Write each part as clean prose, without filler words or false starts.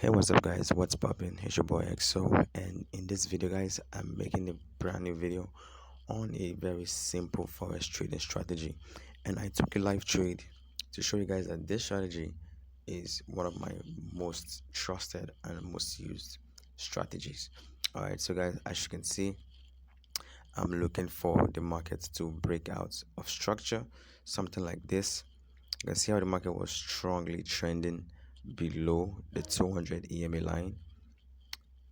Hey, what's up guys, what's poppin'? It's your boy XO, and in this video guys, I'm making a brand new video on a very simple forex trading strategy. And I took a live trade to show you guys that this strategy is one of my most trusted and most used strategies. Alright, so guys, as you can see, I'm looking for the market to break out of structure, something like this. You can see how the market was strongly trending below the 200 EMA line,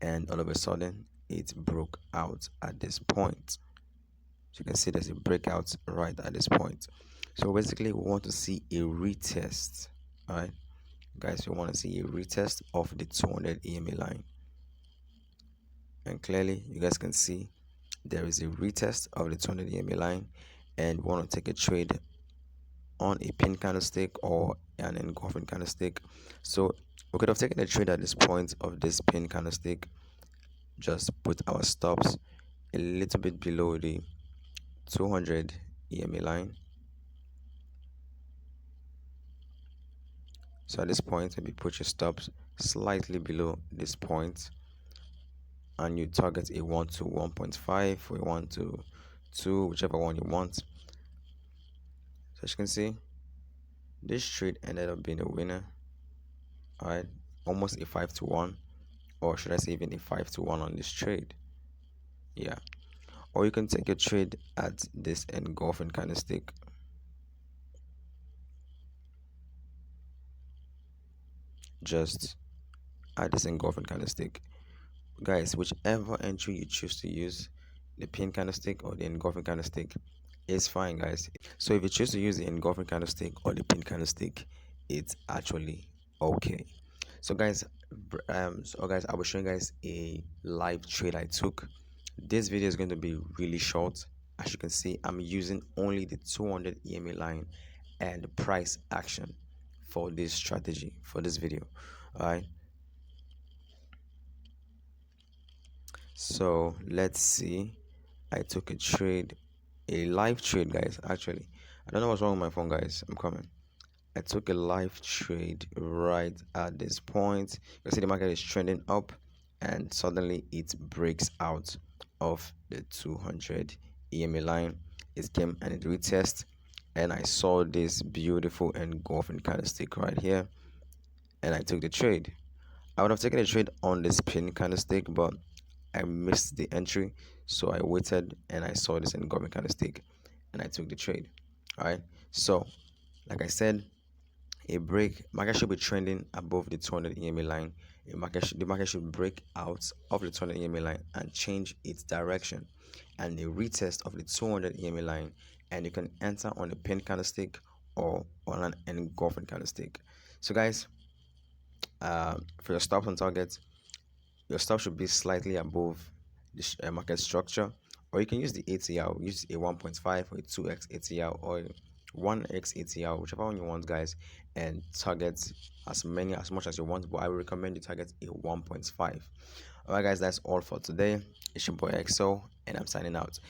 and all of a sudden it broke out at this point. So you can see there's a breakout right at this point. So basically we want to see a retest. All right, guys, we want to see a retest of the 200 EMA line, and clearly you guys can see there is a retest of the 200 EMA line, and we want to take a trade on a pin candlestick or an engulfing candlestick. So we could have taken a trade at this point of this pin candlestick, just put our stops a little bit below the 200 EMA line. So at this point, maybe put your stops slightly below this point, and you target a 1 to 1.5 or a 1 to 2, whichever one you want. So as you can see, this trade ended up being a winner. All right, almost a 5 to 1, or should I say even a 5 to 1 on this trade. Yeah, or you can take a trade at this engulfing candlestick. Just at this engulfing candlestick, guys, whichever entry you choose to use, the pin candlestick or the engulfing candlestick, is fine, guys. So if you choose to use the engulfing candlestick or the pin candlestick, it's actually okay. So guys, I will show you guys a live trade I took. This video is going to be really short. As you can see, I'm using only the 200 EMA line and the price action for this strategy, for this video. All right, so let's see. I took a trade, a live trade, guys. Actually, I don't know what's wrong with my phone, guys. I'm coming. I took a live trade right at this point. You see the market is trending up, and suddenly it breaks out of the 200 EMA line. It came and it retest, and I saw this beautiful engulfing candlestick right here, and I took the trade. I would have taken a trade on this pin candlestick, but I missed the entry, so I waited and I saw this engulfing candlestick, and I took the trade. All right, so like I said, a break market should be trending above the 200 EMA line. The market should break out of the 200 EMA line and change its direction, and a retest of the 200 EMA line, and you can enter on a pin candlestick or on an engulfing candlestick. So guys, for your stops on target, your stop should be slightly above the market structure, or you can use the ATR. Use a 1.5 or a 2x ATR or 1x ATR, whichever one you want, guys, and target as much as you want, but I will recommend you target a 1.5. All right, guys, that's all for today. It's your boy XO, and I'm signing out.